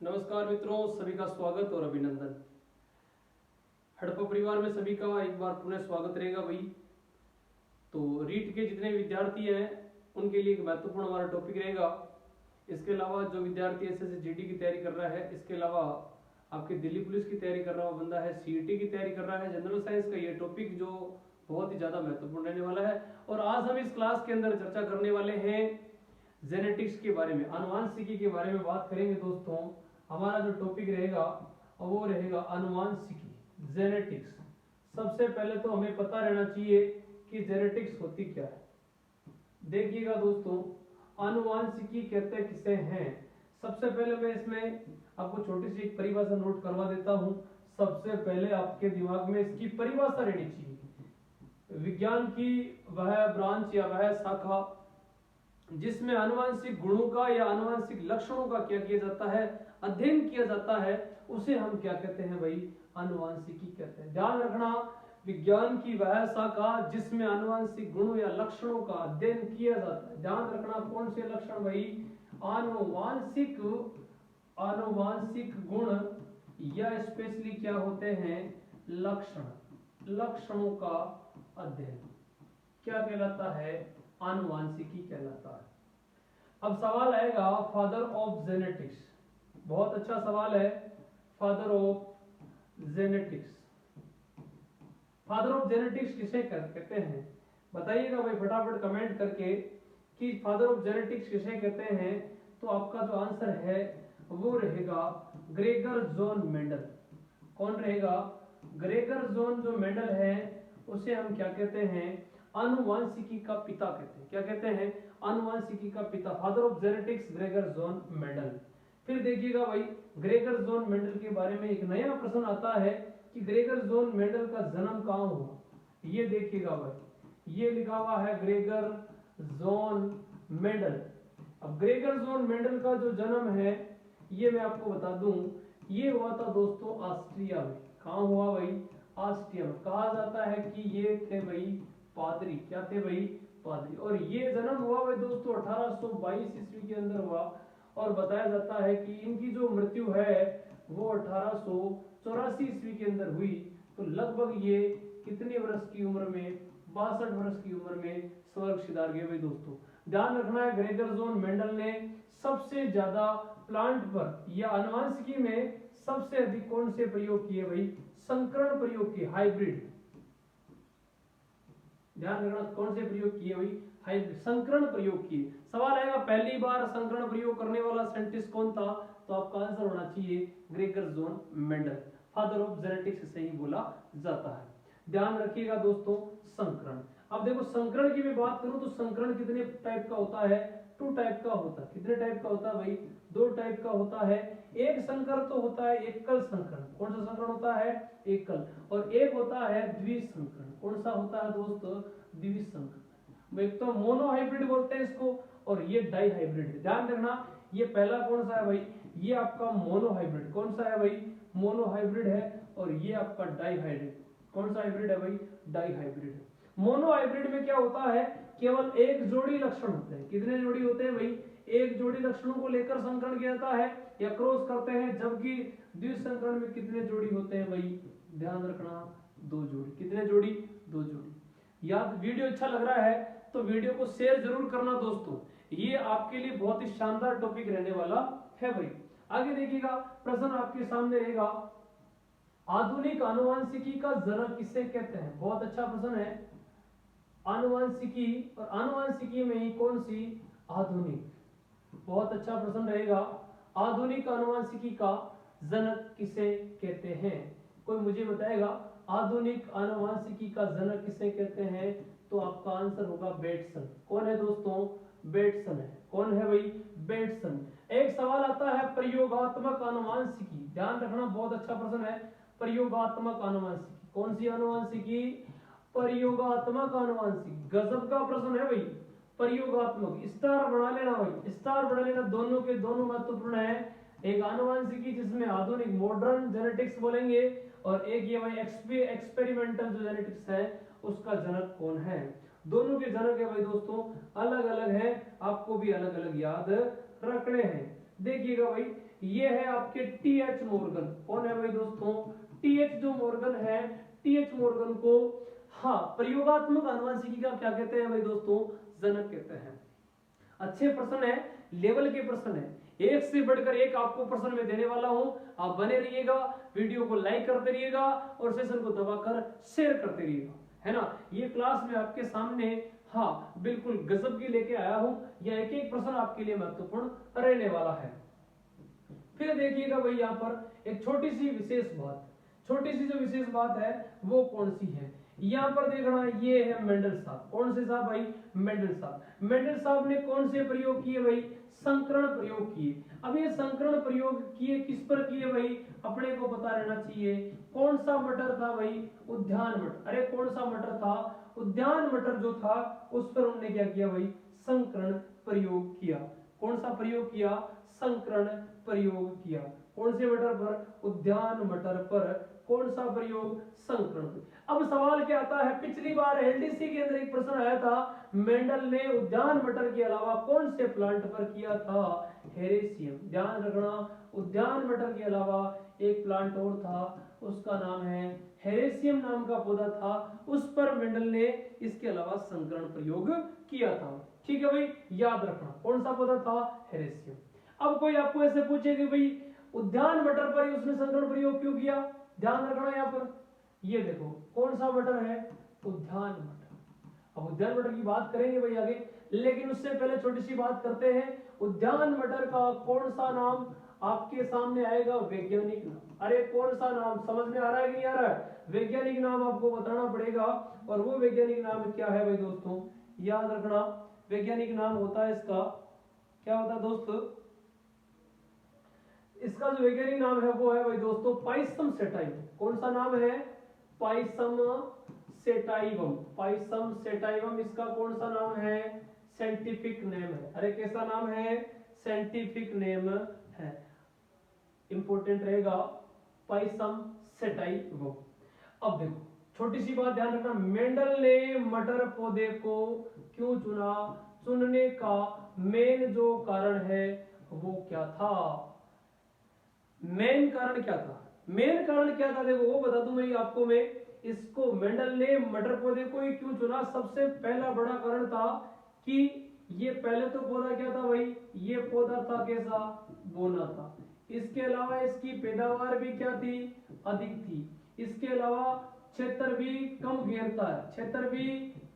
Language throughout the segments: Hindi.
नमस्कार मित्रों, सभी का स्वागत और अभिनंदन। हड़प्पा परिवार में सभी का एक बार पुनः स्वागत रहेगा भाई। तो रीट के जितने विद्यार्थी हैं उनके लिए एक महत्वपूर्ण हमारा टॉपिक रहेगा। इसके अलावा जो विद्यार्थी एसएससी जीडी की तैयारी कर रहा है, इसके अलावा आपकी दिल्ली पुलिस की तैयारी कर रहा हुआ बंदा है, सीईटी की तैयारी कर रहा है, जनरल साइंस का ये टॉपिक जो बहुत ही ज्यादा महत्वपूर्ण रहने वाला है। और आज हम इस क्लास के अंदर चर्चा करने वाले हैं जेनेटिक्स के बारे में, आनुवांशिकी के बारे में बात करेंगे दोस्तों। हमारा जो टॉपिक रहेगा वो रहेगा आनुवांशिकी, जेनेटिक्स। सबसे पहले तो हमें पता रहना चाहिए कि जेनेटिक्स होती क्या है। देखिएगा दोस्तों, आनुवांशिकी कहते किसे हैं। सबसे पहले मैं इसमें आपको छोटी सी एक परिभाषा नोट करवा देता हूं। सबसे पहले आपके दिमाग में इसकी परिभाषा रहनी चाहिए। विज्ञान की वह ब्रांच या वह शाखा जिसमें आनुवांशिक गुणों का या आनुवांशिक लक्षणों का क्या किया जाता है, अध्ययन किया जाता है, उसे हम क्या कहते हैं भाई, आनुवांशिकी कहते हैं। ध्यान रखना, विज्ञान की वह शाखा जिसमें आनुवांशिक गुणों या लक्षणों का अध्ययन किया जाता है। ध्यान रखना, कौन से लक्षण भाई, आनुवांशिक गुण या स्पेशली क्या होते हैं, लक्षण, लक्षणों का अध्ययन क्या कहलाता है, आनुवांशिकी कहलाता है। अब सवाल आएगा फादर ऑफ जेनेटिक्स। बहुत अच्छा सवाल है, father of genetics. Father of genetics किसे कहते हैं, बताइएगा भाई फटाफट कमेंट करके कि फादर ऑफ जेनेटिक्स किसे कहते हैं। तो आपका जो आंसर है वो रहेगा ग्रेगर जॉन मेंडल। कौन रहेगा, ग्रेगर जॉन जो मेंडल है उसे हम क्या कहते हैं, आनुवांशिकी का पिता कहते हैं। क्या कहते हैं, आनुवांशिकी का पिता, father of genetics Gregor John Mendel. फिर देखिएगा भाई, ग्रेगर जॉन मेंडल के बारे में एक नया प्रश्न आता है कि ग्रेगर जॉन मेंडल का जन्म कहां हुआ। ये देखिएगा भाई, ये लिखा हुआ है ग्रेगर जॉन मेंडल। अब ग्रेगर जॉन मेंडल का जो जन्म है ये मैं आपको बता दूं, ये हुआ था दोस्तों ऑस्ट्रिया में। कहां हुआ भाई, ऑस्ट्रिया में। कहा जाता है कि ये थे भाई पादरी। क्या थे भाई, पादरी। और ये जन्म हुआ भाई दोस्तों 1822 ईस्वी के अंदर हुआ। और बताया जाता है कि इनकी जो मृत्यु है वो 1884 ईस्वी के अंदर हुई। तो लगभग ये कितने वर्ष की उम्र में, 62 वर्ष की उम्र में स्वर्ग सिधार गए भाई दोस्तों। ध्यान रखना है, ग्रेगर जॉन मेंडल ने सबसे ज्यादा प्लांट पर या आनुवांशिकी में सबसे अधिक कौन से प्रयोग किए भाई, संकरण प्रयोग किए, हाइब्रिड। ध्यान रखना, कौन से प्रयोग किए भाई, हाइब्रिड, संकरण प्रयोग किए। सवाल आएगा पहली बार संकरण प्रयोग करने वाला साइंटिस्ट कौन था, तो आपका आंसर होना चाहिए Gregor John Mendel. Father of genetics से ही बोला जाता है। ध्यान रखिएगा दोस्तों, संकरण। अब देखो, संकरण की मैं बात करूं तो संकरण कितने टाइप का होता है, 2 टाइप का होता है। कितने टाइप का होता है भाई, 2 टाइप का होता है। एक संकर तो होता है एकल संकरण। कौन सा संकरण होता है, एकल। और एक होता है द्विसंकरण। कौन सा होता है दोस्तों, द्विसंकरण। एक तो मोनो हाइब्रिड बोलते हैं इसको, और ये डाई हाइब्रिड है। ध्यान रखना, ये पहला कौन सा है भाई, ये आपका मोनो हाइब्रिड। कौन सा है भाई, मोनो हाइब्रिड है। और ये आपका डाई हाइब्रिड। कौन सा हाइब्रिड है भाई, डाई हाइब्रिड है। मोनो हाइब्रिड में क्या होता है, केवल एक जोड़ी लक्षण होते हैं। कितने जोड़ी होते हैं भाई, एक जोड़ी लक्षणों को लेकर संकरण किया जाता है या क्रॉस करते हैं। जबकि द्विसंकरण में कितने जोड़ी होते हैं भाई, ध्यान रखना, 2 जोड़ी। कितने जोड़ी, 2 जोड़ी। याद, वीडियो अच्छा लग रहा है तो वीडियो को शेयर जरूर करना दोस्तों। ये आपके लिए बहुत ही शानदार टॉपिक रहने वाला है भाई। आगे देखिएगा, प्रश्न आपके सामने रहेगा, आधुनिक आनुवांशिकी का जनक किसे कहते हैं। बहुत अच्छा प्रश्न है, आनुवांशिकी और आनुवांशिकी में ही कौन सी, आधुनिक। बहुत अच्छा प्रश्न रहेगा, आधुनिक आनुवांशिकी का जनक किसे कहते हैं। कोई मुझे बताएगा, आधुनिक आनुवांशिकी का जनक किसे कहते हैं। तो आपका आंसर होगा बेटसन। कौन है दोस्तों, बेटसन है। कौन है भाई, बेटसन। एक सवाल आता है प्रयोगात्मक आनुवांशिकी। ध्यान रखना, बहुत अच्छा प्रश्न है, प्रयोगात्मक आनुवांशिकी। कौन सी आनुवांशिकी, प्रयोगात्मक आनुवांशिकी। गजब का प्रश्न है भाई, प्रयोगात्मक। स्टार बना लेना भाई, स्टार बना लेना, दोनों के दोनों महत्वपूर्ण है। एक आनुवांशिकी जिसमें आधुनिक मॉडर्न जेनेटिक्स बोलेंगे, और एक ये भाई एक्सपेरिमेंटल जो जेनेटिक्स है उसका जनक कौन है। दोनों के जनक है भाई दोस्तों, अलग अलग है, आपको भी अलग अलग याद रखने हैं। देखिएगा भाई, ये है आपके टीएच मॉर्गन। कौन है भाई दोस्तों? टीएच जो मॉर्गन है, टीएच मॉर्गन को हाँ प्रयोगात्मक आनुवंशिकी का क्या कहते हैं भाई दोस्तों? जनक कहते हैं। अच्छे प्रश्न है, लेवल के प्रश्न है, एक से बढ़कर एक आपको प्रश्न में देने वाला हूं। आप बने रहिएगा, वीडियो को लाइक करते रहिएगा और सेशन को दबाकर शेयर करते रहिएगा, है ना। ये क्लास में आपके सामने हाँ बिल्कुल गजब की लेके आया हूं। यह एक एक प्रश्न आपके लिए महत्वपूर्ण रहने वाला है। फिर देखिएगा भाई यहाँ पर एक छोटी सी विशेष बात, छोटी सी जो विशेष बात है वो कौन सी है? यहाँ पर देखना, ये है मेंडल साहब। कौन से साहब भाई? मेंडल साहब। मेंडल साहब ने कौन से प्रयोग किए भाई? संकरण प्रयोग किए। अब ये संकरण प्रयोग किए किस पर किए भाई? अपने को पता रहना चाहिए। कौन सा मटर था भाई? उद्यान मटर। अरे कौन सा मटर था? उद्यान मटर जो था उस पर उन्होंने क्या किया भाई? संकरण प्रयोग किया। कौन सा प्रयोग किया? संकरण प्रयोग किया। कौन से मटर पर? उद्यान मटर पर। कौन सा प्रयोग? संकरण। अब सवाल क्या आता है, पिछली बार एलडीसी के अंदर एक प्रश्न आया था, मेंडल ने उद्यान मटर के अलावा कौन से प्लांट पर किया था? हेरेसियम। ध्यान रखना, उद्यान मटर के अलावा एक प्लांट और था, उसका नाम है हेरेसियम नाम का पौधा था, उस पर मेंडल ने इसके अलावा संकरण प्रयोग किया था। ठीक है भाई, याद रखना कौन सा पौधा था? हेरेसियम। अब कोई आपको ऐसे पूछे कि भाई उद्यान मटर पर ही उसने संकरण प्रयोग क्यों किया? ध्यान रखना यहाँ पर, ये देखो कौन सा मटर है? उद्यान मटर। अब उद्यान मटर की बात करेंगे भाई आगे, लेकिन उससे पहले छोटी सी बात करते हैं। उद्यान मटर का कौन सा नाम आपके सामने आएगा? वैज्ञानिक नाम। अरे कौन सा नाम? समझ में आ रहा है कि नहीं आ रहा है? वैज्ञानिक नाम आपको बताना पड़ेगा, और वो वैज्ञानिक नाम क्या है भाई दोस्तों? याद रखना, वैज्ञानिक नाम होता है इसका, क्या होता है दोस्तों? इसका जो वैज्ञानिक नाम है वो है भाई दोस्तों पाइसम सेटाइवम। कौन सा नाम है? Pisum sativum. पाइसम सेटाइवम इसका कौन सा नाम है? साइंटिफिक नेम है। अरे कैसा नाम है? साइंटिफिक नेम है, इंपॉर्टेंट रहेगा, पाइसम सेटाइवम। अब देखो छोटी सी बात ध्यान रखना, मेंडल ने मटर पौधे को क्यों चुना? चुनने का मेन जो कारण है वो क्या था? मेन कारण क्या था? मेन कारण क्या था देखो वो बता दूं मैं आपको। मैं इसको मेंडल ने मटर पौधे को ही क्यों चुना? सबसे पहला बड़ा कारण था कि ये पहले तो पौधा क्या था भाई? ये पौधा था कैसा? बोना था। इसके अलावा इसकी पैदावार भी क्या थी? अधिक थी। इसके अलावा क्षेत्र भी कम घेरता है, क्षेत्र भी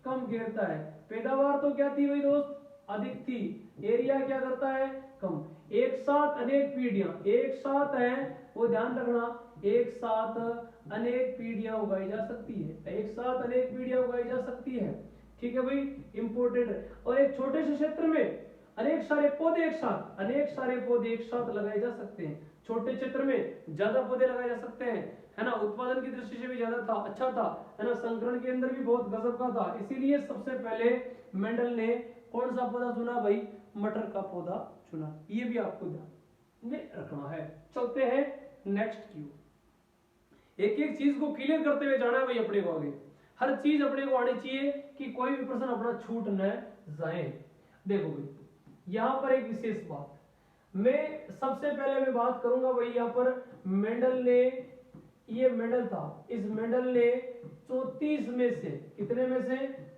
कम घेरता है। पैदावार तो क्या थी भाई दोस्त? अधिक थी। एरिया क्या करता है? कम। एक साथ अनेक पीढ़ियां, एक साथ है वो ध्यान रखना, एक साथ अनेक पीढ़ियां उगाई जा सकती है, एक साथ अनेक पीढ़ियां उगाई जा सकती है। ठीक है भाई, इंपोर्टेंट है। और एक छोटे से क्षेत्र में अनेक सारे पौधे एक साथ, अनेक सारे पौधे एक साथ लगाए जा सकते हैं। छोटे क्षेत्र में ज्यादा पौधे लगाए जा सकते हैं, है ना। उत्पादन की दृष्टि से भी ज्यादा था, अच्छा था, है ना। संकरण के अंदर भी बहुत गजब का था। इसीलिए सबसे पहले मेंडल ने कौन सा पौधा चुना भाई? मटर का पौधा चुना। ये भी आपको ध्यान में रखना है। चलते हैं नेक्स्ट क्यू। एक एक चीज को क्लियर करते हुए जाना है भाई अपने को आगे। हर चीज अपने को आनी चाहिए कि कोई भी प्रश्न अपना छूट न जाए। देखो भाई यहां पर एक विशेष बात, मैं सबसे पहले मैं बात करूंगा भाई यहाँ पर मेंडल ने, ये मेंडल था, इस मेंडल ने 34 में से कितने में से?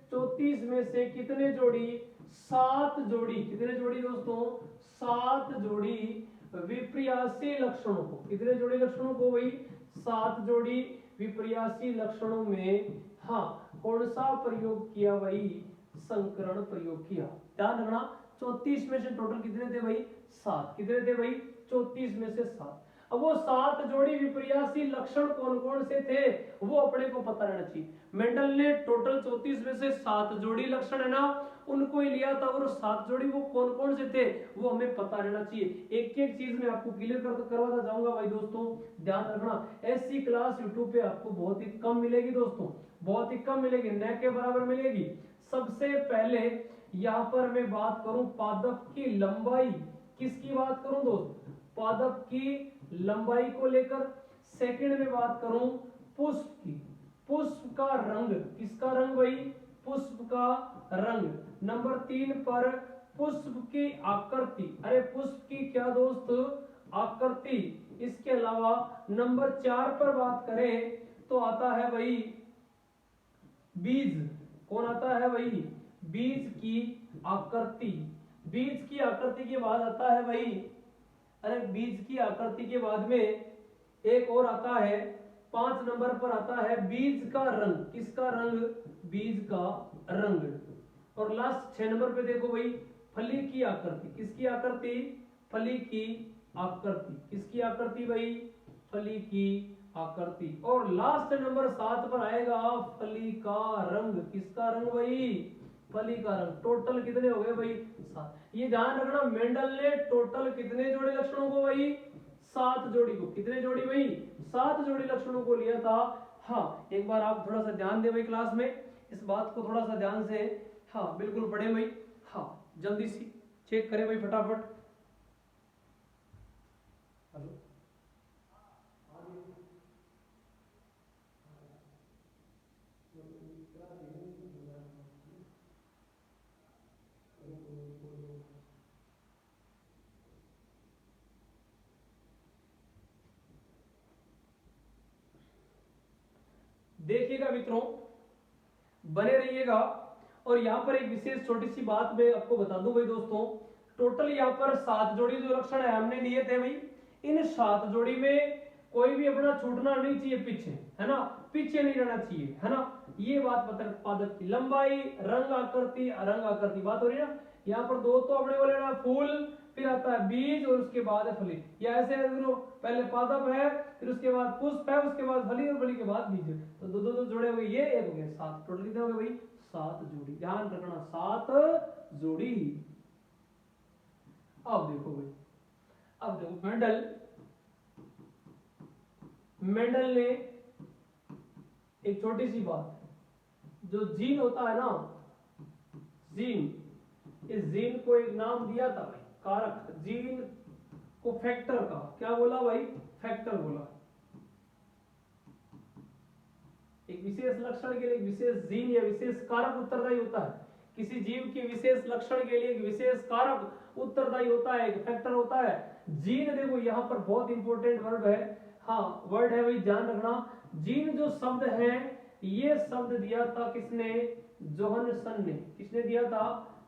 34 में से कितने जोड़ी? 7 जोड़ी। कितने जोड़ी दोस्तों? 7 जोड़ी विपर्यासी लक्षणों को। कितने जोड़ी लक्षणों को भाई? 7 जोड़ी विपर्यासी लक्षणों में हाँ कौन सा प्रयोग किया भाई? संकरण प्रयोग किया। ध्यान रखना 34 में से टोटल कितने थे भाई? 7। कितने थे भाई? 34 में से 7। अब वो 7 जोड़ी विपर्यासी लक्षण कौन कौन से थे वो अपने को पता रहना चाहिए। मेंडल ने टोटल 34 में से 7 जोड़ी लक्षण है ना उनको ही लिया था, और 7 जोड़ी वो कौन कौन से थे वो हमें पता रहना चाहिए। एक एक चीज में आपको क्लियर करवाता जाऊंगा भाई दोस्तों, ध्यान रखना। ऐसी क्लास यूट्यूब पे आपको बहुत ही कम मिलेगी दोस्तों, बहुत ही कम मिलेगी, न के बराबर मिलेगी। सबसे पहले यहाँ पर मैं बात करूं पादप की लंबाई, किसकी बात करूं दोस्त? पादप की लंबाई को लेकर। सेकंड में बात करूं पुष्प की, पुष्प का रंग, किसका रंग भाई? पुष्प का रंग। नंबर 3 पर पुष्प की आकृति, अरे पुष्प की क्या दोस्त? आकृति। इसके अलावा नंबर 4 पर बात करें तो आता है वही बीज। कौन आता है वही बीज की आकृति। बीज की आकृति के बाद आता है वही, अरे बीज की आकृति के बाद में एक और आता है 5 नंबर पर आता है बीज का रंग। किसका रंग? बीज का रंग। और लास्ट 6 नंबर पे देखो भाई फली की आकृति। किसकी आकृति? फली की आकृति। किसकी आकृति भाई? फली की आकृति। और लास्ट नंबर 7 पर आएगा फली का रंग। किसका रंग भाई? फली का रंग। टोटल कितने हो गए भाई? 7। ये ध्यान रखना, मेंडल ने टोटल कितने जोड़े लक्षणों को भाई? 7 जोड़ी को। कितने जोड़ी भाई? 7 जोड़ी लक्षणों को लिया था। हाँ, एक बार आप थोड़ा सा ध्यान दे भाई क्लास में, इस बात को थोड़ा सा ध्यान से हाँ बिल्कुल पढ़े भाई। हाँ जल्दी से चेक करें भाई फटाफट। हेलो देखिएगा मित्रों, बने रहिएगा। और यहाँ पर एक विशेष छोटी सी बात मैं आपको बता दूं भाई दोस्तों, टोटल यहाँ पर 7 जोड़ी जो लक्षण है हमने लिए थे भाई, इन 7 जोड़ी में कोई भी अपना छूटना नहीं चाहिए पीछे, है ना, पीछे नहीं रहना चाहिए, है ना। ये बात पादप की लंबाई, रंग आकृति, रंग आकृति बात हो रही है ना। यहाँ पर 2 तो अपने को लेना, फूल, फिर आता है बीज और उसके बाद है फली। या ऐसे पहले पादप है, फिर उसके बाद पुष्प है, उसके बाद फली और फली के बाद बीज। तो दो जोड़े हो गए, ये एक हो गए 7। टोटल कितने हो गए भाई? 7 जोड़ी। ध्यान रखना 7 जोड़ी। अब देखो भाई, अब देखो मेंडल ने एक छोटी सी बात, जो जीन होता है ना, जीन, इस जीन को एक नाम दिया था भाई, कारक। जीन को फैक्टर का क्या बोला भाई? फैक्टर बोला। एक विशेष लक्षण के लिए एक विशेष जीन या विशेष कारक उत्तरदायी होता है। किसी जीव के विशेष लक्षण के लिए एक विशेष कारक उत्तरदायी होता है, एक फैक्टर होता है। जीन देखो यहाँ पर बहुत इंपॉर्टेंट वर्ड है, हाँ वर्ड है भाई, ध्यान रखना। जीन जो शब्द है, ये शब्द दिया था किसने? जोहानसन ने। किसने दिया था?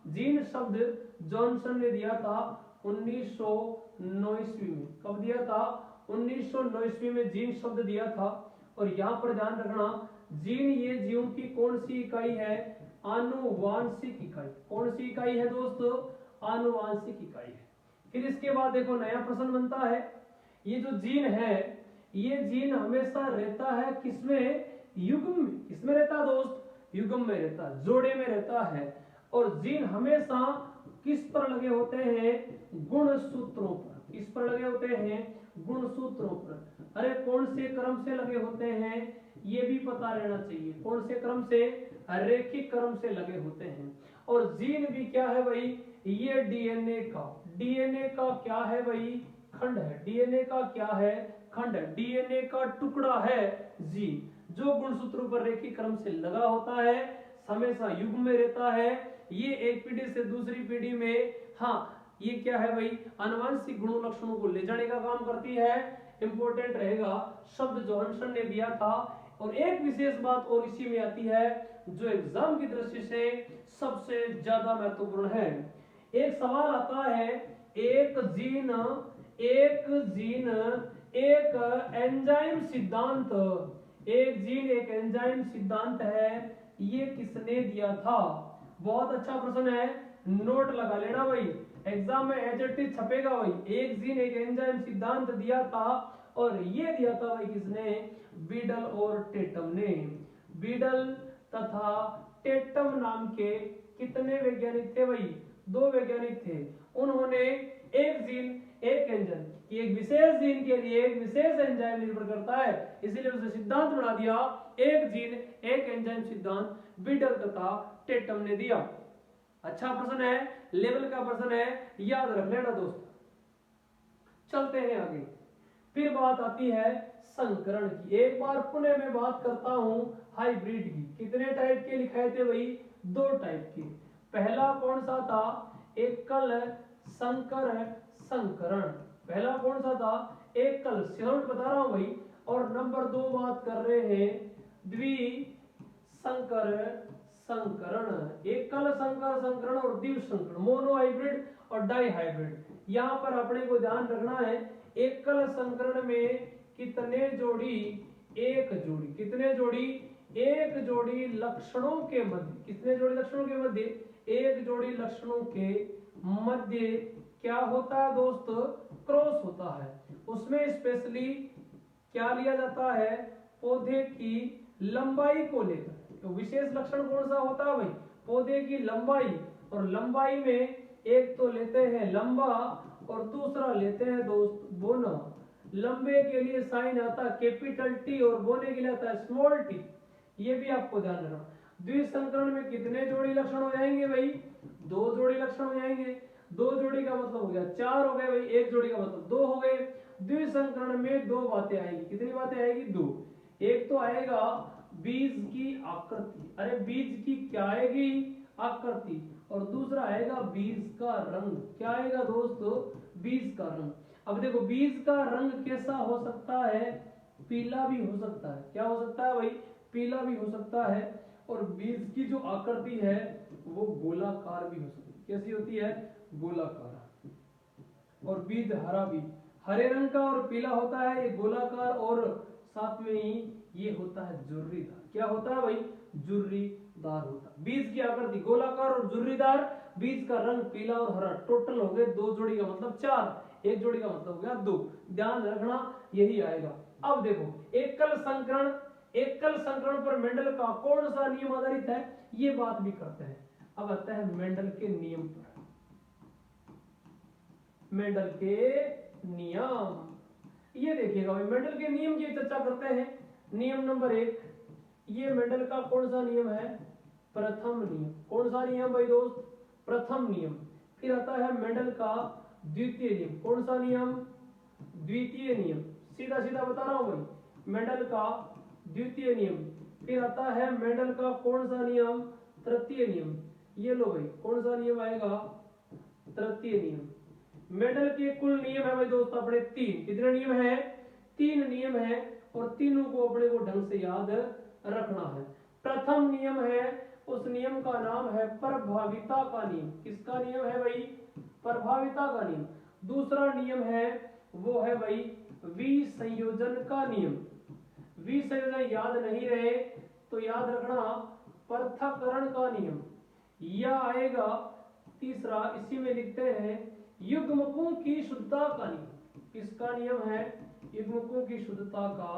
जीन शब्द जॉनसन ने दिया था 1909 में। कब दिया था? 1909 में जीन शब्द दिया था। और यहाँ पर ध्यान रखना, जीन ये जीव की कौन सी इकाई है? आनुवांशिक इकाई। कौन सी इकाई है दोस्तों? आनुवांशिक इकाई है। फिर इसके बाद देखो नया प्रश्न बनता है, ये जो जीन है, ये जीन हमेशा रहता है किसमें? युग्म में। किसमें रहता है दोस्त? युग्म में रहता है, जोड़े में रहता है। और जीन हमेशा किस पर लगे होते हैं? गुणसूत्रों पर। किस पर लगे होते हैं? गुणसूत्रों पर। अरे कौन से क्रम से लगे होते हैं? ये भी पता रहना चाहिए। कौन से क्रम से? रैखिक क्रम से लगे होते हैं। और जीन भी क्या है भाई? ये डीएनए का क्या है भाई? खंड है। डीएनए का क्या है? खंड है। डीएनए का टुकड़ा है जीन, जो गुणसूत्रों पर रैखिक क्रम से लगा होता है, हमेशा युग्म में रहता है। ये एक पीढ़ी से दूसरी पीढ़ी में, हाँ ये क्या है भाई? आनुवंशिक गुणों लक्षणों को ले जाने का काम करती है। इंपॉर्टेंट रहेगा, शब्द जॉनसन ने दिया था। और एक विशेष बात और इसी में आती है, जो एग्जाम की दृष्टि से सबसे ज्यादा महत्वपूर्ण है। एक सवाल आता है, एक जीन एक एंजाइम सिद्धांत, एक जीन एक एंजाइम सिद्धांत है, ये किसने दिया था? बहुत अच्छा प्रश्न है, नोट लगा लेना भाई, एग्जाम में एज इट इज छपेगा भाई। एक जीन एक एंजाइम सिद्धांत दिया था, और ये दिया था भाई किसने? बीडल और टेटम ने। बीडल तथा टेटम नाम के कितने वैज्ञानिक थे भाई? 2 वैज्ञानिक थे। उन्होंने एक जीन एक एंजाइम, एक विशेष जीन के लिए एक विशेष एंजाइम निर्भर करता है, इसीलिए उसने सिद्धांत बना दिया, एक जीन एक एंजाइम सिद्धांत बीडल तथा टेटम ने दिया। अच्छा प्रश्न है, लेवल का प्रश्न है, याद रख लेना दोस्त। चलते हैं आगे। फिर बात आती है संकरण की। एक बार पुनः मैं बात करता हूं हाइब्रिड की। कितने टाइप के लिखाए थे भाई? 2 टाइप के। पहला कौन सा था? एकल संकर संकरण। पहला कौन सा था, एकल, सिनोट बता रहा हूं भाई। और नंबर 2 बात कर रहे हैं द्विसंकर संकरण, एकल संकर संकरण और द्विसंकरण, मोनो हाइब्रिड और डाई हाइब्रिड। यहां पर अपने को ध्यान रखना है, एकल संकरण में कितने जोड़ी, एक जोड़ी, कितने जोड़ी, एक जोड़ी लक्षणों के मध्य, कितने जोड़ी लक्षणों के मध्य, एक जोड़ी लक्षणों के मध्य क्या होता है दोस्त, क्रॉस होता है। उसमें स्पेशली क्या लिया जाता है, पौधे की लंबाई को लेकर। तो विशेष लक्षण कौन सा होता है भाई, पौधे की लंबाई। और लंबाई में एक तो लेते हैं लंबा और दूसरा लेते हैं दोस्त बोना। लंबे के लिए साइन आता है कैपिटल टी और बोने के लिए आता है स्मॉल टी, ये भी आपको ध्यान रखना। द्विसंकरण में कितने जोड़ी लक्षण हो जाएंगे भाई, 2 जोड़ी लक्षण हो जाएंगे। 2 जोड़ी का मतलब हो गया 4 हो गए भाई, 1 जोड़ी का मतलब 2 हो गए। द्विसंकरण में 2 बातें आएंगी, कितनी बातें आएगी, 2। एक तो आएगा बीज की आकृति, अरे बीज की क्या आएगी, आकृति। और दूसरा आएगा बीज का रंग, क्या आएगा दोस्तों, बीज का रंग। अब देखो बीज का रंग कैसा हो सकता है, पीला भी हो सकता है, क्या हो सकता है भाई, पीला भी हो सकता है। और बीज की जो आकृति है वो गोलाकार भी हो सकती है, कैसी होती है, गोलाकार। और बीज हरा भी, हरे रंग का और पीला होता है, ये गोलाकार, और साथ में ही ये होता है जुर्रीदार, क्या होता है भाई, जुर्रीदार होता है। बीज की आकृति गोलाकार और जुर्रीदार, बीज का रंग पीला और हरा, टोटल हो गए 2 जोड़ी का मतलब 4, 1 जोड़ी का मतलब हो गया 2। ध्यान रखना यही आएगा। अब देखो एकल संकरण, एकल संकरण पर मेंडल का कौन सा नियम आधारित है, ये बात भी करते हैं। अब आता है मेंडल के नियम पर, मेंडल के नियम, ये देखिएगा भाई मेंडल के नियम की चर्चा करते हैं। नियम नंबर 1, ये मेंडल का कौन सा नियम है, प्रथम नियम। कौन सा नियम भाई दोस्त, प्रथम नियम। फिर आता है मेंडल का द्वितीय नियम, कौन सा नियम, द्वितीय नियम। सीधा सीधा बता रहा हूं भाई, मेंडल का द्वितीय नियम। फिर आता है मेंडल का कौन सा नियम, तृतीय नियम। ये लो भाई कौन सा नियम आएगा, तृतीय नियम। मेंडल के कुल नियम है भाई दोस्त अपने 3, कितने नियम है, 3 नियम है। और तीनों को अपने को ढंग से याद रखना है। प्रथम नियम है, उस नियम का नाम है प्रभाविता का नियम। किसका नियम है भाई, प्रभाविता का नियम। दूसरा नियम है वो है भाई विसंयोजन का नियम। विसंयोजन याद नहीं रहे तो याद रखना पृथक्करण का नियम। यह आएगा तीसरा, इसी में लिखते हैं युग्मकों की शुद्धता का नियम। किसका नियम है, युग्मकों की शुद्धता का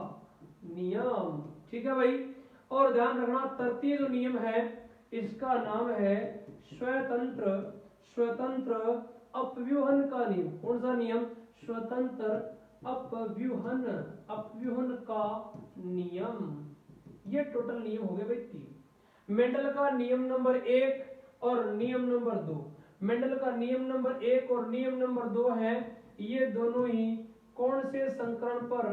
नियम, ठीक है भाई। और ध्यान रखना तृतीय जो नियम है इसका नाम है स्वतंत्र, स्वतंत्र अपव्यूहन का नियम। कौन सा नियम, स्वतंत्र अपव्यूहन, अपव्यूहन का नियम। ये टोटल नियम हो गए भाई 3। मेंडल का नियम नंबर 1 और नियम नंबर 2, मेंडल का नियम नंबर 1 और नियम नंबर 2 है, ये दोनों ही कौन से संकरण पर,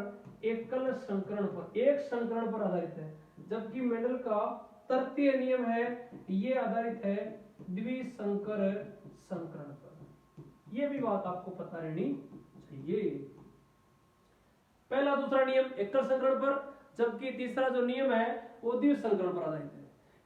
एकल संकरण पर, एक संकरण पर आधारित है। जबकि मेंडल का तृतीय नियम है ये आधारित है द्विसंकर संकरण पर। ये भी बात आपको पता रहनी चाहिए। पहला दूसरा नियम एकल संकरण पर, जबकि तीसरा जो नियम है वो द्विसंकरण पर आधारित है।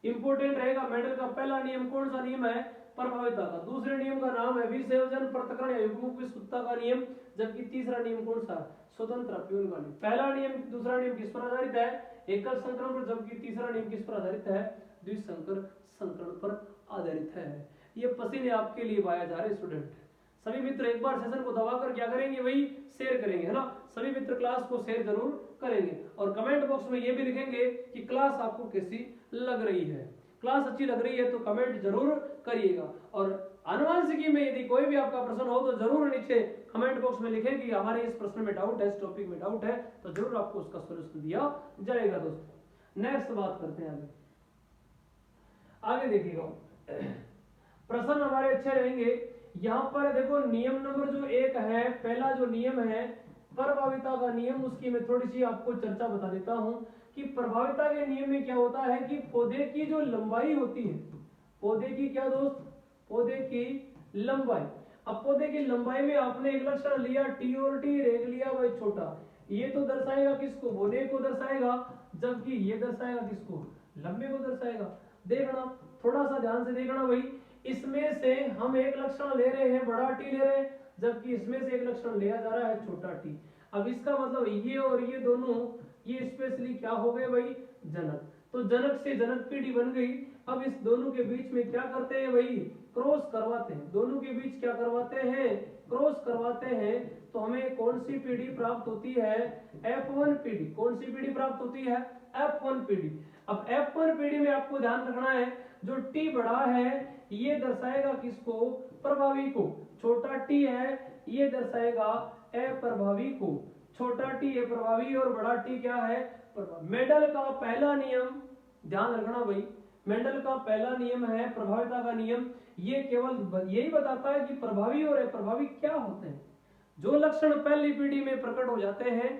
इंपोर्टेंट रहेगा मेंडल का पहला नियम कौन सा नियम है, प्रभाविता का। दूसरे नियम का नाम है विसंयोजन पृथक्करण या युग्मों की शुद्धता का नियम। जबकि तीसरा नियम कौन सा, स्वतंत्र अपव्यूहन का नियम। पहला नियम दूसरा नियम किस पर आधारित है, एकल संकरण पर, जबकि तीसरा नियम किस पर आधारित है, द्विसंकर संकरण पर आधारित है। ये पसीने आपके लिए वाया जा रहे स्टूडेंट। सभी मित्र एक बार सेशन को दबाकर क्या करेंगे, वही शेयर करेंगे, है ना। सभी मित्र क्लास को शेयर जरूर करेंगे और कमेंट बॉक्स में ये भी लिखेंगे कि क्लास आपको कैसी लग रही है। क्लास अच्छी लग रही है तो कमेंट जरूर करिएगा। और आनुवंशिकी में यदि कोई भी आपका प्रश्न हो तो जरूर नीचे कमेंट बॉक्स में लिखें कि हमारे इस प्रश्न में डाउट है, इस टॉपिक में डाउट है, तो जरूर आपको उसका सॉल्यूशन दिया जाएगा दोस्तों। नेक्स्ट बात करते हैं आगे। आगे देखिएगा प्रश्न हमारे अच्छे रहेंगे। यहाँ पर देखो नियम नंबर जो 1 है, पहला जो नियम है प्रभाविता का नियम, उसकी मैं थोड़ी सी आपको चर्चा बता देता हूं कि प्रभाविता के नियम में क्या होता है कि पौधे की जो लंबाई होती है, पौधे की क्या दोस्त, पौधे की लंबाई, अब पौधे की लंबाई में आपने एक लक्षण लिया टी और टी, एक लिया वही छोटा, ये तो दर्शाएगा किसको, बोने को दर्शाएगा, जबकि ये दर्शाएगा किसको, लंबे को दर्शाएगा। देखना थोड़ा सा ध्यान से देखना भाई, इसमें से हम एक लक्षण ले रहे हैं बड़ा टी ले रहे हैं, जबकि इसमें से एक लक्षण लिया जा रहा है छोटा टी। अब इसका मतलब ये और ये दोनों ये स्पेशली क्या हो गए भाई, जनक। तो जनक से जनक पीढ़ी बन गई। अब इस दोनों के बीच में क्या करते हैं भाई, क्रॉस करवाते हैं, दोनों के बीच क्या करवाते हैं, क्रॉस करवाते हैं। तो हमें कौन सी पीढ़ी प्राप्त होती है, F1 पीढ़ी। कौन सी पीढ़ी प्राप्त होती है, F1 पीढ़ी। अब F1 पीढ़ी में आपको ध्यान रखना है, जो T बड़ा है ये दर्शाएगा किसको, प्रभावी को, छोटा T है ये दर्शाएगा अप्रभावी को। छोटा T है प्रभावी और बड़ा T क्या है, प्रभावी। मेंडल का पहला नियम ध्यान रखना भाई, मेंडल का पहला नियम है प्रभाविता का नियम। ये केवल यही बताता है कि प्रभावी और अप्रभावी क्या होते हैं। जो लक्षण पहली पीढ़ी में प्रकट हो जाते हैं,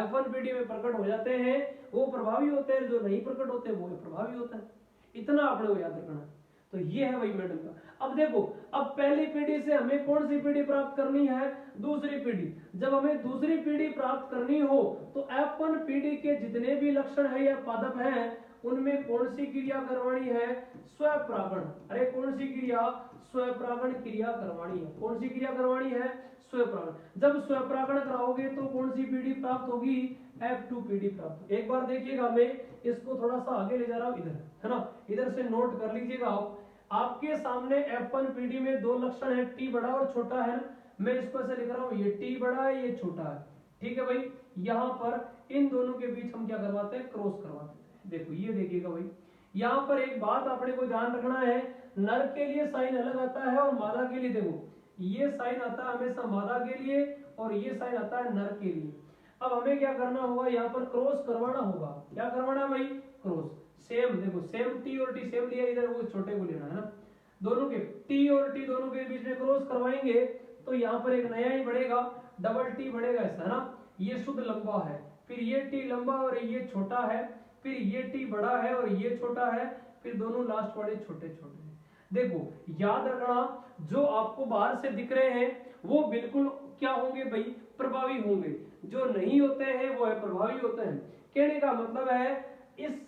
F1 पीढ़ी में प्रकट हो जाते हैं, वो प्रभावी होते हैं, जो नहीं प्रकट होते वो अप्रभावी होते हैं। इतना आपने को याद रखना है। तो ये है वही मेंडल का। अब देखो, अब पहली पीढ़ी से हमें कौन सी पीढ़ी प्राप्त करनी है, दूसरी पीढ़ी। जब हमें दूसरी पीढ़ी प्राप्त करनी हो तो F1 पीढ़ी के जितने भी लक्षण है या पादप हैं उनमें कौन सी क्रिया करवानी है, स्वपरागण। अरे कौन सी क्रिया, स्वपरागण क्रिया करवानी है। कौन सी क्रिया करवानी है, स्वपरागण। जब स्वपरागण कराओगे तो कौन सी पीढ़ी प्राप्त होगी, F2 पीढ़ी प्राप्त। एक बार देखिएगा, मैं इसको थोड़ा सा आगे ले जा रहा हूं, इधर है ना, इधर से नोट कर लीजिएगा आप। आपके सामने F1 पीढ़ी में दो लक्षण है, T बड़ा और छोटा है। मैं इसको ऐसे लिख रहा हूं, ये T बड़ा है ये छोटा है, ठीक है भाई। यहाँ पर इन दोनों के बीच हम क्या करवाते हैं, क्रॉस करवाते हैं। देखो ये देखिएगा भाई, यहाँ पर एक बात आपने को ध्यान रखना है, नर के लिए साइन अलग आता है और मादा के लिए। देखो ये साइन आता है हमेशा मादा के लिए और ये साइन आता है नर के लिए। अब हमें क्या करना होगा, यहाँ पर क्रॉस करवाना होगा। क्या करवाना भाई, क्रॉस। सेम देखो, सेम T और T सेम लिया, इधर वो छोटे को लेना है ना। दोनों के T और T दोनों के बीच में क्रॉस करवाएंगे तो यहाँ पर एक नया ही बढ़ेगा, डबल T बढ़ेगा ऐसा ना। ये शुद्ध लंबा है, फिर ये T लंबा और ये छोटा है, फिर ये T बड़ा है और ये छोटा है, फिर दोनों लास्ट वाले छोटे छोटे हैं। देखो याद रखना, जो आपको बाहर से दिख रहे हैं वो बिल्कुल क्या होंगे भाई, प्रभावी होंगे। जो नहीं होते हैं वो अप्रभावी होते हैं। कहने का मतलब है इस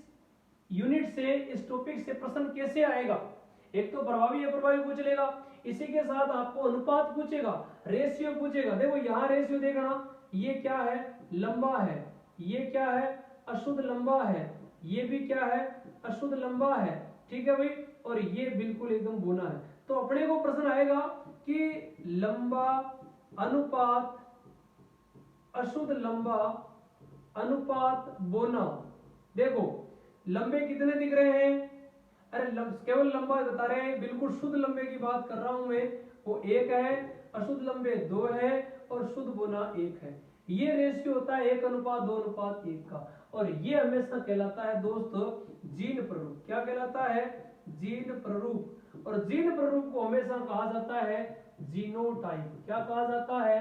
यूनिट से, इस टॉपिक से प्रश्न कैसे आएगा, एक तो प्रभावी अप्रभावी पूछ लेगा, इसी के साथ आपको अनुपात पूछेगा, रेशियो पूछेगा। देखो यहाँ रेशियो देखना, ये क्या है, लंबा है, ये क्या है, अशुद्ध लंबा है, ये भी क्या है, अशुद्ध लंबा है, ठीक है भाई। और ये बिल्कुल एकदम बोना है। तो अपने को प्रश्न आएगा कि लंबा अनुपात अशुद्ध लंबा अनुपात बोना। देखो लंबे कितने दिख रहे हैं, अरे केवल लंबा बता रहे हैं, बिल्कुल शुद्ध लंबे की बात कर रहा हूं मैं, वो एक है, अशुद्ध लंबे दो है और शुद्ध बोना एक है। ये रेशियो होता है 1:2:1 का। और ये हमेशा कहलाता है दोस्तों जीन प्ररूप। क्या कहलाता है, जीन प्ररूप। और जीन प्ररूप को हमेशा कहा जाता है जीनोटाइप। क्या कहा जाता है,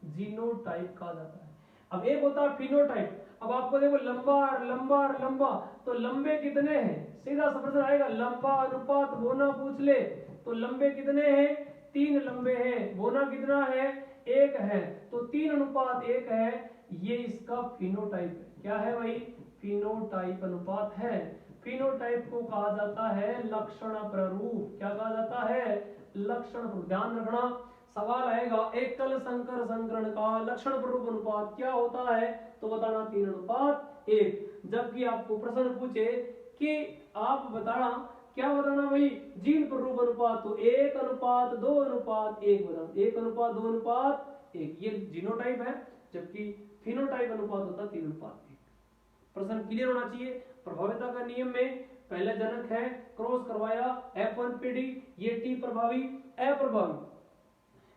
जीनोटाइप कहा जाता है। अब एक होता है फिनोटाइप। अब आपको देखो लंबा लंबा लंबा, तो लंबे कितने हैं, सीधा सा प्रश्न आएगा, लंबा अनुपात बोना पूछ ले तो लंबे कितने हैं, 3 लंबे हैं, बोना कितना है, 1 है, तो 3:1 है। ये इसका फिनोटाइप है। क्या है भाई, फिनोटाइप अनुपात है। फिनोटाइप को कहा जाता है लक्षण प्ररूप। क्या कहा जाता है, लक्षण प्ररूप। ध्यान रखना सवाल आएगा, एकल संकर संकरण का लक्षण प्ररूप अनुपात क्या होता है, तो बताना 3:1। जबकि आपको प्रश्न पूछे कि आप बताना, क्या बताना भाई, जीन प्ररूप अनुपात, तो 1:2:1 बताना, 1:2:1। ये जीनोटाइप है, जबकि फिनोटाइप अनुपात होता 3:1। प्रश्न क्लियर होना चाहिए। प्रभाविता का नियम में पहले जनक है, क्रॉस करवाया, F1 पीढ़ी, ये T प्रभावी अप्रभावी।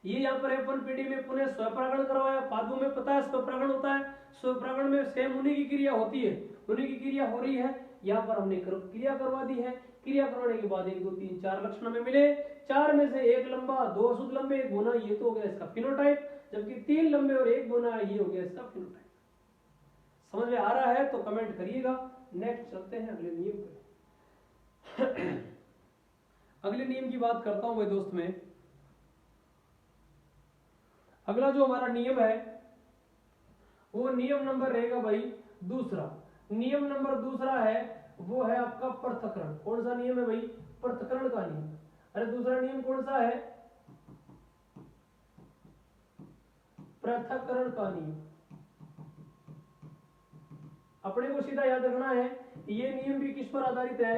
ये यहाँ पर F1 पीढ़ी में पुनः स्वपरागण करवाया। पादों में पता है स्वपरागण होता है, स्वपरागण में सेम उन्हीं की क्रिया होती है, उन्हीं की क्रिया हो रही है। यहाँ पर हमने क्रिया करवा दी है। क्रिया करवाने के बाद 1 2 3 4 लक्षण हमें मिले, 4 में से 1 लंबा, 2 अशुद्ध लंबे, 1 बोना, ये तो हो गया इसका फिनोटाइप। जबकि 3 लंबे और 1 बोना, ये हो गया इसका फिनोटाइप। समझ में आ रहा है तो कमेंट करिएगा। नेक्स्ट चलते हैं अगले नियम पे। अगले नियम की बात करता हूं भाई दोस्त में, अगला जो हमारा नियम है वो नियम नंबर रहेगा भाई दूसरा। नियम नंबर दूसरा है वो है आपका पृथक्करण। कौन सा नियम है भाई? पृथक्करण का नियम। अरे दूसरा नियम कौन सा है? पृथक्करण का नियम। अपने को सीधा याद रखना है ये नियम भी किस पर आधारित है?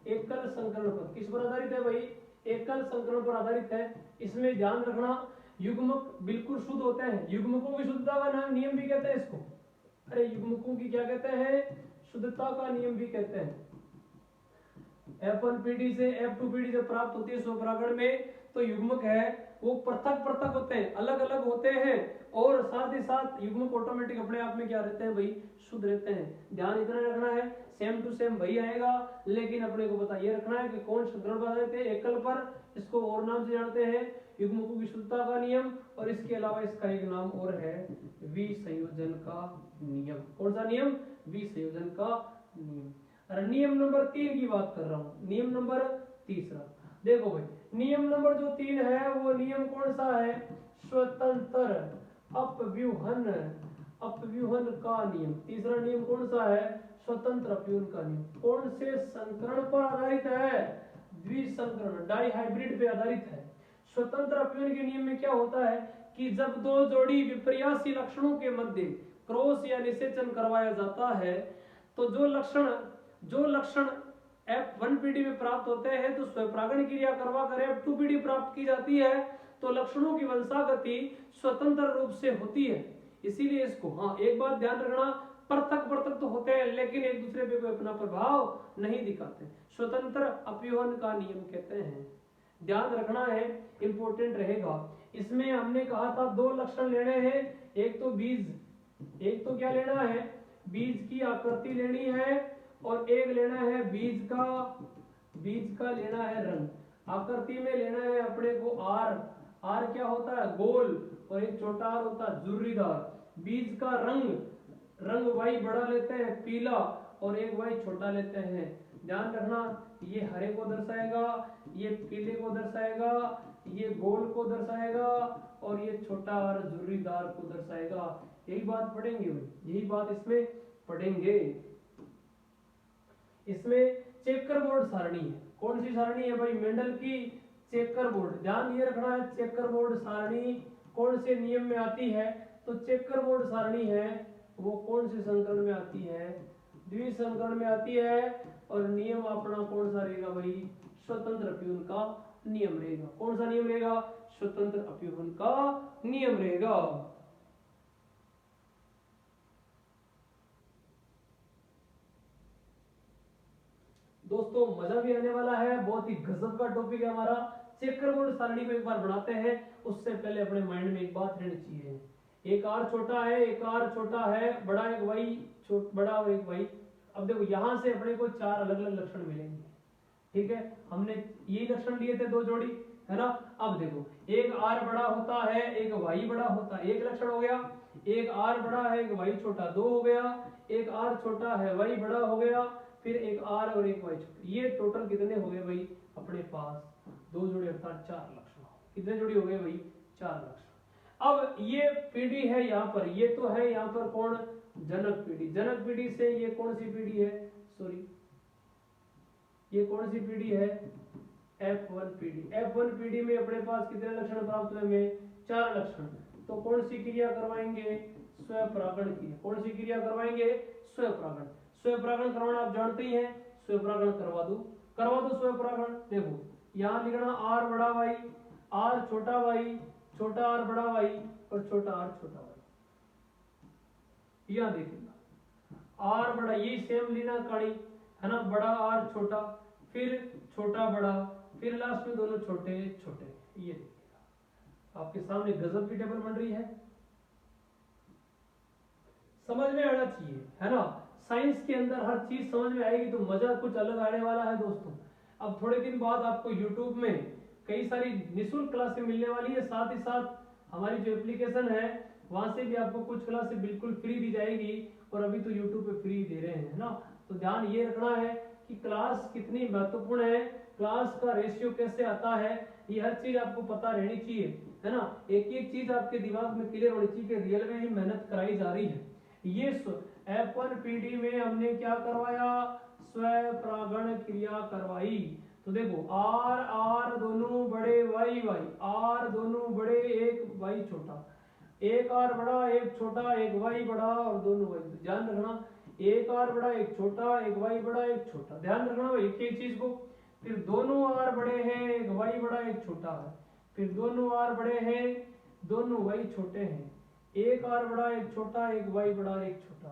एकल संकरण पर। किस पर आधारित है भाई? एकल संकरण पर आधारित है। इसमें ध्यान रखना युग्मक बिल्कुल शुद्ध होते हैं। युग्मकों की शुद्धता का नाम नियम भी कहते हैं इसको। अरे युग्मकों की क्या कहते हैं? शुद्धता का नियम भी कहते हैं। F1 पीढ़ी से F2 पीढ़ी से प्राप्त होती है स्वपरागण में तो युग्मक है वो पृथक पृथक होते हैं, अलग अलग होते हैं और साथ ही साथ युग्मक ऑटोमेटिक अपने आप में क्या रहते हैं भाई? शुद्ध रहते हैं। ध्यान इतना रखना है सेम टू सेम वही आएगा लेकिन अपने को पता ये रखना है कि कौन संकरण पर आधारित है। एकल पर इसको और नाम से जानते हैं युग्मकों की शुद्धता का नियम और इसके अलावा इसका एक नाम और है विसंयोजन का नियम। कौन सा नियम? विसंयोजन का नियम। अरे नियम नंबर 3 की बात कर रहा हूं। नियम नंबर तीसरा देखो भाई, नियम नंबर जो 3 है वो नियम कौन सा है? स्वतंत्र अपव्यूहन। अपव्यूहन का नियम। तीसरा नियम कौन सा है? स्वतंत्र अपव्यूहन का नियम। कौन से संकरण पर आधारित है? द्विसंकरण डाइहाइब्रिड पे आधारित है। स्वतंत्र अपव्यूहन के नियम में क्या होता है कि जब दो जोड़ी विपर्यासी लक्षणों के मध्य क्रॉस या निषेचन करवाया जाता है तो जो लक्षण F1 पीढ़ी में प्राप्त होते हैं तो स्वपरागण क्रिया करवा कर F2 पीढ़ी प्राप्त की जाती है तो लक्षणों की वंशागति स्वतंत्र रूप से होती है। इसीलिए इसको एक बात ध्यान रखना पृथक पृथक तो होते हैं लेकिन एक दूसरे पे कोई अपना प्रभाव नहीं दिखाते। स्वतंत्र अपव्यूहन का नियम कहते हैं। ध्यान रखना है इंपॉर्टेंट रहेगा। इसमें हमने कहा था 2 लक्षण लेने हैं। एक तो बीज, एक तो क्या लेना है? बीज की आकृति लेनी है और एक लेना है बीज का लेना है रंग। आकृति में लेना है अपने को आर। आर क्या होता है? गोल और एक छोटा आर होता है झुर्रीदार। बीज का रंग वाई बड़ा लेते हैं पीला और एक वाई छोटा लेते हैं। ध्यान रखना ये हरे को दर्शाएगा, ये पीले को दर्शाएगा, ये गोल को दर्शाएगा और ये छोटा और झुर्रीदार को दर्शाएगा। यही बात पढ़ेंगे भाई, यही बात इसमें पढ़ेंगे। इसमें चेकर बोर्ड सारणी है। कौन सी सारणी है भाई? मेंडल की चेकर बोर्ड। ध्यान ये रखना है चेकर बोर्ड सारणी कौन से नियम में आती है? तो चेकर बोर्ड सारणी है वो कौन से संकरण में आती है? द्विसंकरण में आती है और नियम अपना कौन सा रहेगा भाई? स्वतंत्र अपव्यूहन का नियम रहेगा। कौन सा नियम रहेगा? स्वतंत्र अपव्यूहन का नियम रहेगा। दोस्तों मजा भी आने वाला है, बहुत ही गजब का टॉपिक है हमारा। चेकर बोर्ड सारणी को एक बार बनाते हैं उससे पहले अपने माइंड में एक बात रहनी चाहिए। एक आर छोटा है, एक आर छोटा है, बड़ा एक वाई बड़ा और एक वाई। अब देखो यहां से अपने को 4 अलग अलग लक्षण मिलेंगे। ठीक है, हमने ये लक्षण लिए थे 2 जोड़ी है ना। अब देखो एक आर बड़ा होता है एक वाई बड़ा होता है, एक लक्षण हो गया। एक आर बड़ा है एक वाई छोटा, 2 हो गया। एक आर छोटा है वाई बड़ा हो गया, फिर एक आर और एक वाई छोटा। ये टोटल कितने हो गए भाई अपने पास? 2 जोड़ी अर्थात 4 लक्षण। कितने जोड़ी हो गए भाई? 4 लक्षण। अब ये पीढ़ी है यहाँ पर, ये तो है यहाँ पर कौन? जनक पीढ़ी। जनक पीढ़ी से ये कौन सी पीढ़ी है? सॉरी ये कौन सी पीढ़ी है? F1 पीढ़ी। F1 पीढ़ी में अपने पास कितने लक्षण प्राप्त हुए हमें? 4 लक्षण। तो कौन सी क्रिया करवाएंगे? स्वपरागण की। कौन सी क्रिया करवाएंगे? स्वपरागण। स्वपरागण करवाना आप जानते ही हैं। स्वपरागण करवा दो स्वपरागण। देखो यहाँ लिखना आर बड़ा वाई, आर छोटा वाई, छोटा आर बड़ा वाई और छोटा आर छोटा वाई। यह देखिएगा आर बड़ा, ये सेम लेना कड़ी है ना, बड़ा आर छोटा, फिर छोटा बड़ा, फिर लास्ट में दोनों छोटे छोटे। ये देखिएगा आपके सामने गजब की टेबल बन रही है। समझ में आना चाहिए है ना। साइंस के अंदर हर चीज समझ में आएगी तो मजा कुछ अलग आने वाला है दोस्तों। अब थोड़े दिन बाद आपको YouTube में कई सारी निःशुल्क क्लासें मिलने वाली है। साथ ही साथ हमारी जो एप्लीकेशन है वहां से भी आपको कुछ क्लासें बिल्कुल फ्री दी जाएगी और अभी तो YouTube पे फ्री दे रहे हैं ना। तो ध्यान ये रखना है कि क्लास कितनी महत्वपूर्ण है, क्लास का रेशियो कैसे आता है, ये हर चीज आपको पता रहनी चाहिए है ना। एक एक चीज आपके दिमाग में क्लियर होनी चाहिए कि रियल में ही मेहनत कराई जा रही है। ये F1 PD में हमने क्या करवाया, स्वपरागण क्रिया करवाई। तो देखो R R दोनों बड़े, Y Y R दोनों बड़े, एक Y छोटा, एक R बड़ा एक छोटा, एक Y बड़ा और दोनों Y। ध्यान रखना, एक R बड़ा एक छोटा, एक Y बड़ा एक छोटा, ध्यान रखना भाई एक एक चीज को। फिर दोनों R बड़े हैं, एक Y बड़ा एक छोटा है। फिर दोनों R बड़े हैं, दोनों Y छोटे हैं। एक R बड़ा एक छोटा, एक Y बड़ा एक छोटा।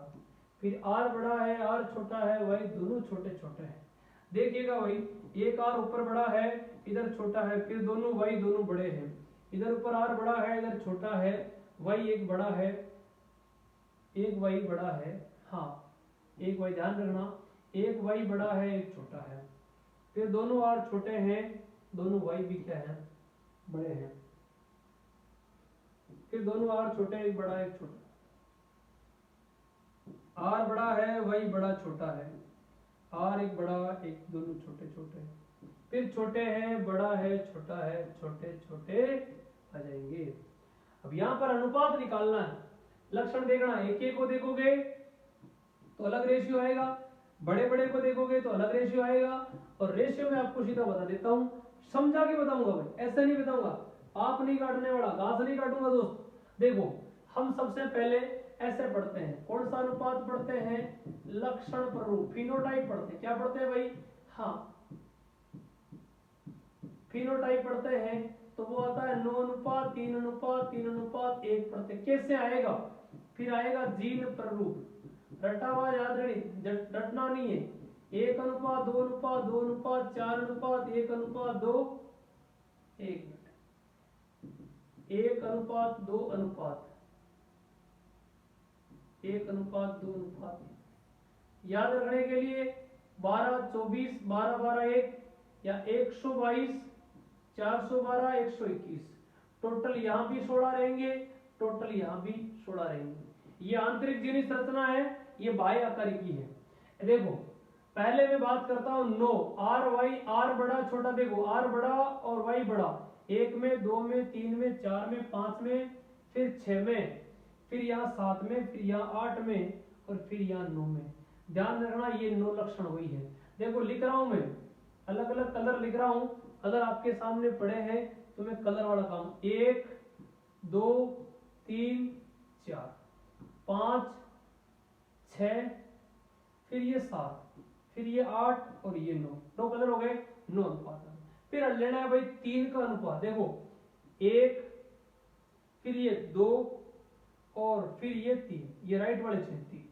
फिर R बड़ा है, R छोटा है, Y दोनों छोटे छोटे हैं। देखिएगा भाई, एक R ऊपर बड़ा है, इधर छोटा है। फिर दोनों Y दोनों बड़े हैं, इधर ऊपर R बड़ा है, इधर छोटा है। Y एक बड़ा है, एक Y बड़ा है, हाँ एक Y, ध्यान रखना, एक Y बड़ा है एक छोटा है। फिर दोनों R छोटे हैं, दोनों Y भी क्या है, बड़े हैं। फिर दोनों R छोटे, एक बड़ा एक छोटा। R बड़ा है, Y बड़ा छोटा है, R एक बड़ा एक, दोनों छोटे छोटे। फिर छोटे हैं, बड़ा है, छोटा है, छोटे छोटे आ जाएंगे। अब यहाँ पर अनुपात निकालना है, लक्षण देखना। एक एक को देखोगे तो अलग रेशियो आएगा, बड़े बड़े को देखोगे तो अलग रेशियो आएगा। और रेशियो में आपको सीधा बता देता हूं, समझा के बताऊंगा भाई, ऐसे नहीं बताऊंगा, आप नहीं काटने वाला, घास नहीं काटूंगा दोस्त। देखो हम सबसे पहले ऐसे पढ़ते हैं, कौन सा अनुपात पढ़ते हैं, लक्षण प्ररूप, फिनोटाइप पढ़ते हैं। क्या पढ़ते हैं भाई, हाँ फिनोटाइप पढ़ते हैं। तो वो आता है 9 अनुपात 3 अनुपात 3 अनुपात 1 पढ़ते। कैसे आएगा, फिर आएगा जीन प्ररूप, रटा हुआ याद रटना नहीं है। 1 अनुपात 2 अनुपात 2 अनुपात 4 अनुपात 1 अनुपात 2, 1 मिनट, 1 अनुपात 2 अनुपात 1 अनुपात 2 अनुपात। याद रखने के लिए 12 24 12 12 1 या 122 412 121, टोटल यहाँ भी 16 रहेंगे, टोटल यहाँ भी 16 रहेंगे। ये आंतरिक जिनी संरचना है, ये बाह्य आकारिकी है। देखो पहले मैं बात करता हूं 9 R Y, R बड़ा छोटा, देखो R बड़ा और Y बड़ा, 1 में 2 में 3 में 4 में 5 में, फिर 6 में, फिर यहाँ 7 में, फिर यहाँ 8 में और फिर यहाँ 9 में। ध्यान रखना ये 9 लक्षण वही है। देखो लिख रहा हूं मैं, अलग अलग कलर लिख रहा हूं, अगर आपके सामने पड़े हैं तो मैं कलर वाला काम, 1 2 3 4 5 6, फिर ये 7, फिर ये 8 और ये 9, 9 कलर हो गए, 9 अनुपात। फिर लेना है भाई 3 का अनुपात, देखो 1, फिर ये 2 और फिर ये 3, ये राइट वाले छेद 3,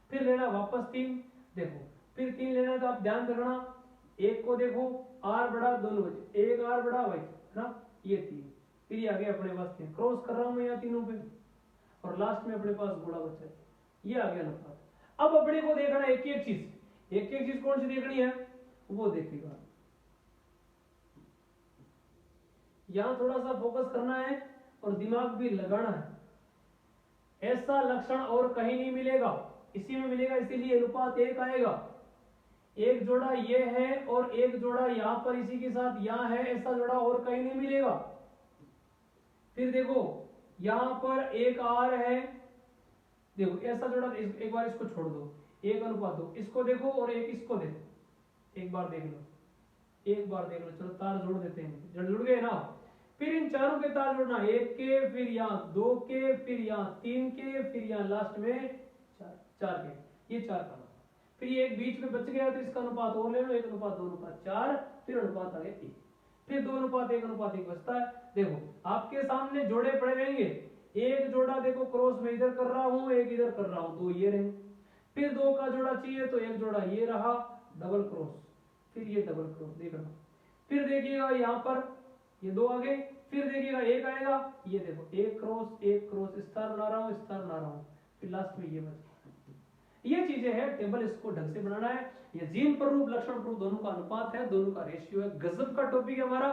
फिर लेना वापस 3, देखो फिर 3 लेना है। तो आप ध्यान रखना, एक को देखो R बड़ा, दोनों बचे, एक R बड़ा भाई है ना, ये 3, फिर ये आगे अपने पास 3, क्रॉस कर रहा हूं मैं यहाँ तीनों पे, और लास्ट में अपने पास घोड़ा बचा है, ये आ गया अनुपात। अब अपने को देखना एक एक चीज, एक एक चीज कौन सी देखनी है वो देखेगा। यहां थोड़ा सा फोकस करना है और दिमाग भी लगाना है। ऐसा लक्षण और कहीं नहीं मिलेगा, इसी में मिलेगा, इसीलिए अनुपात 1 आएगा। एक जोड़ा ये है और एक जोड़ा यहां पर इसी के साथ यहां है, ऐसा जोड़ा और कहीं नहीं मिलेगा। फिर देखो यहां पर एक R है, देखो ऐसा जोड़ा, एक बार इसको छोड़ दो, 1 अनुपात 2, इसको देखो और एक इसको देखो, एक बार देख लो, एक बार देख लो, चलो तार जोड़ देते हैं, जुड़ गए ना। फिर इन चारों के तार जोड़ना, 1 के, फिर यहाँ 2 के, फिर यहाँ 3 के, फिर यहाँ लास्ट में 4 के, ये 4 का। फिर ये एक बीच में बच गया तो इसका अनुपात और ले लो, 1 अनुपात 2 अनुपात 4, फिर अनुपात आ गया 1, फिर 2 अनुपात 1 अनुपात 1 बचता है। देखो आपके सामने जोड़े पड़े रहेंगे, एक जोड़ा देखो क्रॉस में इधर कर रहा हूं, एक इधर कर रहा हूं, 2 ये रहे। फिर 2 का जोड़ा चाहिए तो एक जोड़ा ये रहा, डबल क्रॉस, फिर ये डबल क्रॉस, देखना। फिर देखिएगा यहाँ पर ये 2 आ गए, फिर देखिएगा 1 आएगा, ये देखो 1 क्रॉस, स्टार बना रहा हूँ, स्टार बना रहा हूँ, फिर लास्ट में ये बच। ये चीजें हैं, टेबल इसको ढंग से बनाना है। ये जीन प्ररूप लक्षण प्ररूप दोनों का अनुपात है, दोनों का रेशियो है। गजब का टॉपिक है हमारा,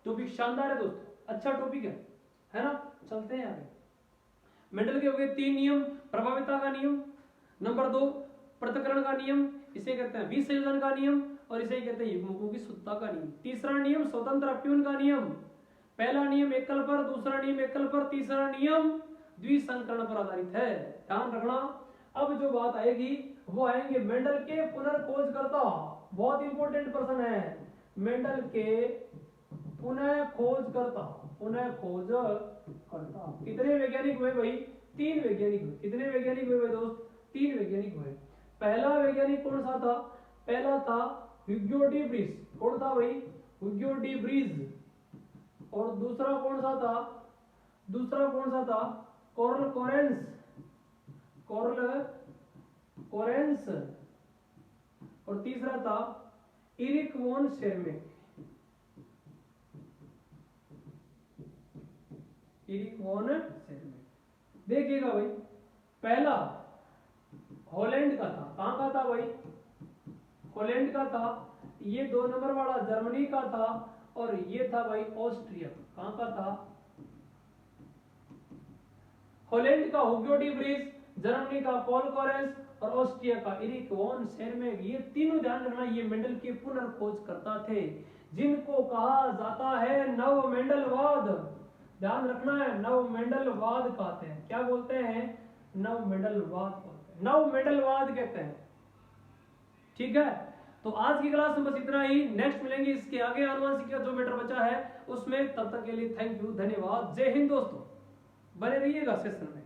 टॉपिक शानदार है दोस्त, अच्छा टॉपिक है ना। चलते हैं आगे। मेंडल के हो गए 3 नियम, प्रभाविता का नियम, नंबर 2 पृथक्करण का नियम, इसे कहते हैं विसंयोजन का नियम, और इसे कहते हैं युग्मकों की शुद्धता का नियम। तीसरा नियम स्वतंत्र अप्यून का नियम, पहला नियम एकल पर, दूसरा नियम एकल पर, तीसरा नियम द्विसंकरण पर आधारित है, ध्यान रखना। अब जो बात आएगी वो आएंगे मेंडल के पुनर्खोजकर्ता, बहुत इंपॉर्टेंट पर्सन है, मेंडल के पुनः खोजकर्ता, पुनः खोजकर्ता। कितने वैज्ञानिक हुए भाई? 3 वैज्ञानिक हुए। कितने वैज्ञानिक हुए भाई दोस्त? 3 वैज्ञानिक हुए। पहला वैज्ञानिक कौन सा था? पहला था ह्यूगो डी ब्रीज। कौन था भाई? Hugo de Vries. और दूसरा कौन सा था? दूसरा कौन सा था? Curl coherence, curl coherence. और तीसरा था इरिक वॉन शेरमेक, इरिक वॉन शेरमेक। देखिएगा भाई, पहला हॉलैंड का था। कहां का था भाई? हॉलैंड का था। ये 2 नंबर वाला जर्मनी का था, और ये था भाई ऑस्ट्रिया। कहां का था? हॉलैंड का ह्यूगो डी ब्रीज, जर्मनी का पॉल कोरेंस और ऑस्ट्रिया का इरिक वॉन शेरमेक। ये तीनों ध्यान रखना, ये मेंडल के पुनर्खोजकर्ता थे, जिनको कहा जाता है नव मेंडलवाद। ध्यान रखना है, नव मेंडलवाद कहते हैं। क्या बोलते हैं? नव मेंडलवाद बोलते हैं, नव मेंडलवाद कहते हैं। ठीक है, तो आज की क्लास में बस इतना ही। नेक्स्ट मिलेंगे इसके आगे आनुवंशिक का जो मैटर बचा है उसमें। तब तक के लिए थैंक यू, धन्यवाद, जय हिंद दोस्तों। बने रहिएगा सेशन में।